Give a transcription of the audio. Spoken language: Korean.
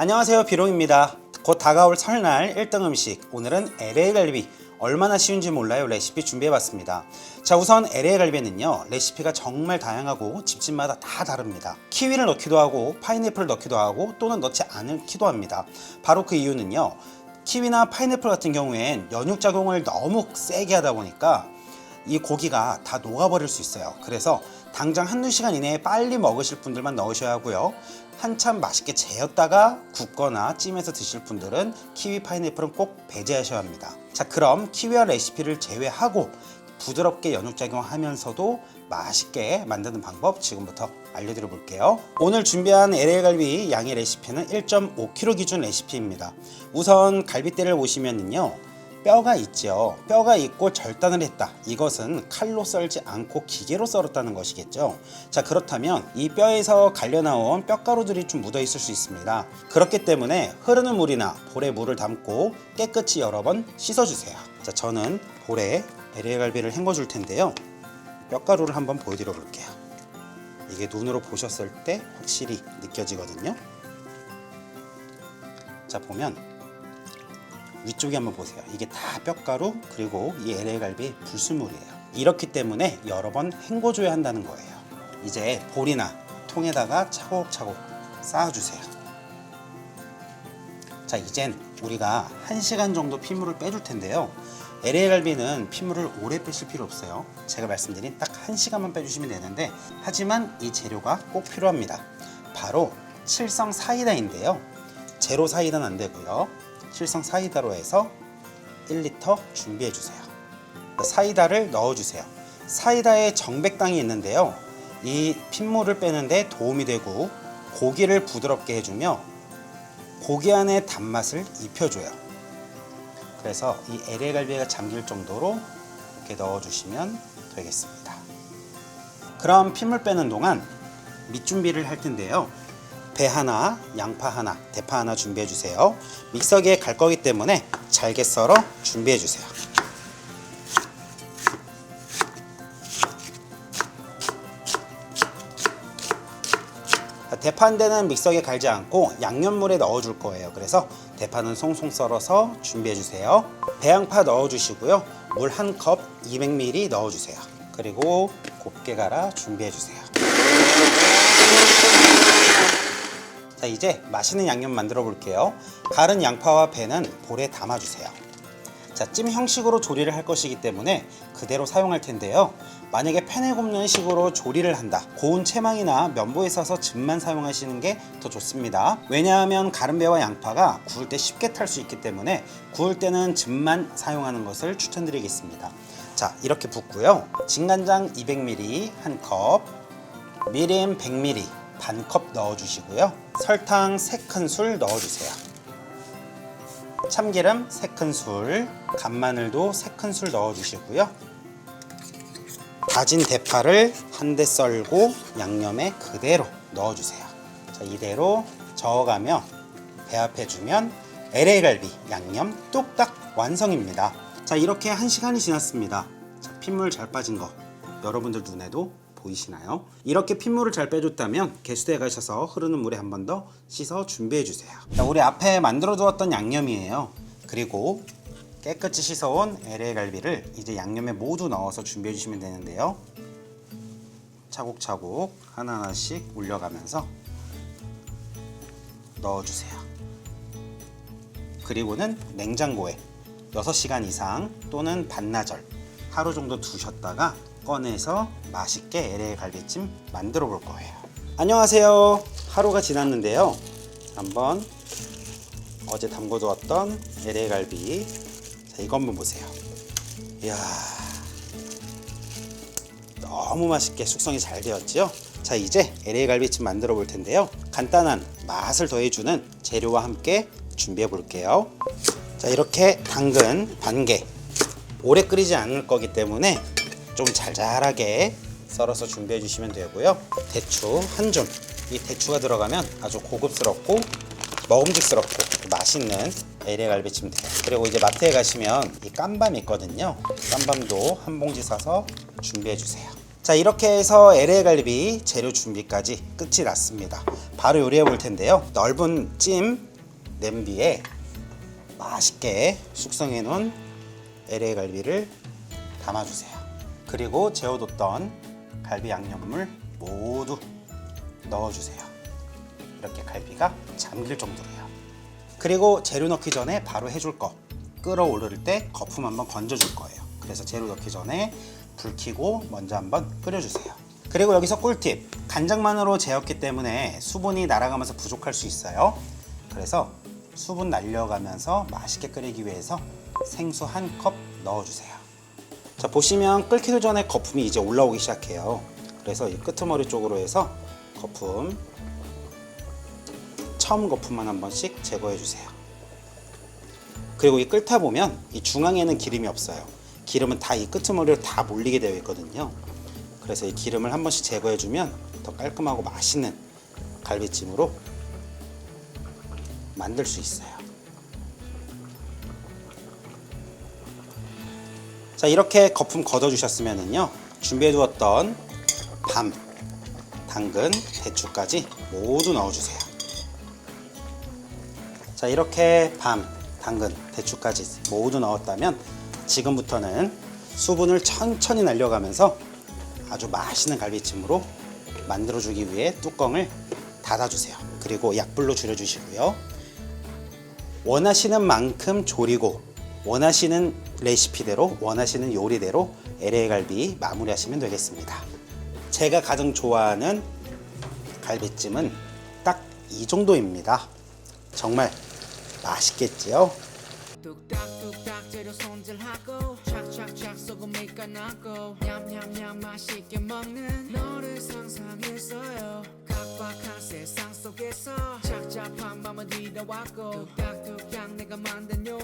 안녕하세요, 비롱입니다. 곧 다가올 설날 1등 음식, 오늘은 LA 갈비. 얼마나 쉬운지 몰라요 레시피 준비해봤습니다. 자, 우선 LA 갈비는요 레시피가 정말 다양하고 집집마다 다 다릅니다. 키위를 넣기도 하고 파인애플을 넣기도 하고 또는 넣지 않기도 합니다. 바로 그 이유는요, 키위나 파인애플 같은 경우엔 연육작용을 너무 세게 하다 보니까 이 고기가 다 녹아버릴 수 있어요. 그래서 당장 한두 시간 이내에 빨리 먹으실 분들만 넣으셔야 하고요, 한참 맛있게 재웠다가 굽거나 찜해서 드실 분들은 키위, 파인애플은 꼭 배제하셔야 합니다. 자, 그럼 키위와 레시피를 제외하고 부드럽게 연육작용하면서도 맛있게 만드는 방법 지금부터 알려드려 볼게요. 오늘 준비한 LA 갈비 양의 레시피는 1.5kg 기준 레시피입니다. 우선 갈비대를 보시면요, 뼈가 있죠. 뼈가 있고 절단을 했다. 이것은 칼로 썰지 않고 기계로 썰었다는 것이겠죠. 자, 그렇다면 이 뼈에서 갈려 나온 뼈가루들이 좀 묻어 있을 수 있습니다. 그렇기 때문에 흐르는 물이나 볼에 물을 담고 깨끗이 여러 번 씻어주세요. 자, 저는 볼에 LA 갈비를 헹궈 줄 텐데요, 뼈가루를 한번 보여드려 볼게요. 이게 눈으로 보셨을 때 확실히 느껴지거든요. 자, 보면 위쪽에 한번 보세요. 이게 다 뼈가루, 그리고 이 LA 갈비 불순물이에요. 이렇기 때문에 여러 번 헹궈줘야 한다는 거예요. 이제 볼이나 통에다가 차곡차곡 쌓아주세요. 자, 이젠 우리가 1시간 정도 핏물을 빼줄 텐데요, LA 갈비는 핏물을 오래 빼실 필요 없어요. 제가 말씀드린 딱 1시간만 빼주시면 되는데, 하지만 이 재료가 꼭 필요합니다. 바로 칠성 사이다인데요, 제로 사이다는 안 되고요, 칠성 사이다로 해서 1리터 준비해 주세요. 사이다를 넣어 주세요. 사이다에 정백당이 있는데요, 이 핏물을 빼는데 도움이 되고 고기를 부드럽게 해주며 고기 안에 단맛을 입혀줘요. 그래서 이 LA 갈비가 잠길 정도로 이렇게 넣어 주시면 되겠습니다. 그럼 핏물 빼는 동안 밑 준비를 할 텐데요, 배 하나, 양파 하나, 대파 하나 준비해 주세요. 믹서기에 갈 거기 때문에 잘게 썰어 준비해 주세요. 대파 한 대는 믹서기에 갈지 않고 양념물에 넣어 줄 거예요. 그래서 대파는 송송 썰어서 준비해 주세요. 배양파 넣어 주시고요, 물 1컵 200ml 넣어 주세요. 그리고 곱게 갈아 준비해 주세요. 자, 이제 맛있는 양념 만들어 볼게요. 갈은 양파와 배는 볼에 담아 주세요. 자, 찜 형식으로 조리를 할 것이기 때문에 그대로 사용할 텐데요, 만약에 팬에 굽는 식으로 조리를 한다, 고운 채망이나 면보에 싸서 즙만 사용하시는 게 더 좋습니다. 왜냐하면 가른 배와 양파가 구울 때 쉽게 탈 수 있기 때문에 구울 때는 즙만 사용하는 것을 추천드리겠습니다. 자, 이렇게 붓고요, 진간장 200ml 1컵, 미림 100ml 반컵 넣어주시고요, 설탕 3큰술 넣어주세요. 참기름 3큰술, 간마늘도 3큰술 넣어주시고요, 다진 대파를 한 대 썰고 양념에 그대로 넣어주세요. 자, 이대로 저어가며 배합해주면 LA 갈비 양념 뚝딱 완성입니다. 자, 이렇게 1시간이 지났습니다. 자, 핏물 잘 빠진 거 여러분들 눈에도 보이시나요? 이렇게 핏물을 잘 빼줬다면 개수대에 가셔서 흐르는 물에 한 번 더 씻어 준비해 주세요. 자, 우리 앞에 만들어 두었던 양념이에요. 그리고 깨끗이 씻어온 LA 갈비를 이제 양념에 모두 넣어서 준비해 주시면 되는데요, 차곡차곡 하나하나씩 올려가면서 넣어주세요. 그리고는 냉장고에 6시간 이상 또는 반나절 하루 정도 두셨다가 꺼내서 맛있게 LA 갈비찜 만들어 볼 거예요. 안녕하세요. 하루가 지났는데요, 한번 어제 담궈두었던 LA 갈비, 자, 이거 한번 보세요. 이야, 너무 맛있게 숙성이 잘 되었죠? 자, 이제 LA 갈비찜 만들어 볼 텐데요, 간단한 맛을 더해주는 재료와 함께 준비해 볼게요. 자, 이렇게 당근 반개, 오래 끓이지 않을 거기 때문에 좀 잘잘하게 썰어서 준비해 주시면 되고요, 대추 한 줌, 이 대추가 들어가면 아주 고급스럽고 먹음직스럽고 맛있는 LA 갈비찜 돼요. 그리고 이제 마트에 가시면 이 깐밤 있거든요, 깐밤도 한 봉지 사서 준비해 주세요. 자, 이렇게 해서 LA 갈비 재료 준비까지 끝이 났습니다. 바로 요리해 볼 텐데요. 넓은 찜 냄비에 맛있게 숙성해 놓은 LA 갈비를 담아주세요. 그리고 재워뒀던 갈비 양념물 모두 넣어주세요. 이렇게 갈비가 잠길 정도로요. 그리고 재료 넣기 전에 바로 해줄 거, 끓어오를 때 거품 한번 건져줄 거예요. 그래서 재료 넣기 전에 불 켜고 먼저 한번 끓여주세요. 그리고 여기서 꿀팁, 간장만으로 재웠기 때문에 수분이 날아가면서 부족할 수 있어요. 그래서 수분 날려가면서 맛있게 끓이기 위해서 생수 한 컵 넣어주세요. 자, 보시면 끓기도 전에 거품이 이제 올라오기 시작해요. 그래서 이 끄트머리 쪽으로 해서 거품, 처음 거품만 한 번씩 제거해 주세요. 그리고 이 끓다 보면 이 중앙에는 기름이 없어요. 기름은 다 이 끄트머리로 다 몰리게 되어 있거든요. 그래서 이 기름을 한 번씩 제거해 주면 더 깔끔하고 맛있는 갈비찜으로 만들 수 있어요. 자, 이렇게 거품 걷어 주셨으면은요, 준비해 두었던 밤, 당근, 대추까지 모두 넣어 주세요. 자, 이렇게 밤, 당근, 대추까지 모두 넣었다면 지금부터는 수분을 천천히 날려가면서 아주 맛있는 갈비찜으로 만들어 주기 위해 뚜껑을 닫아 주세요. 그리고 약불로 줄여 주시고요. 원하시는 만큼 졸이고 원하시는 레시피대로, 원하시는 요리대로 LA 갈비 마무리하시면 되겠습니다. 제가 가장 좋아하는 갈비찜은 딱 이 정도입니다. 정말 맛있겠지요? 뚝딱뚝딱 재료 손질하고 착착착 소금이 까놨고 냠냠냠 맛있게 먹는 너를 상상했어요. 각박한 세상 속에서 착잡한 밤을 뒤져왔고 뚝딱뚝딱 내가 만든 요리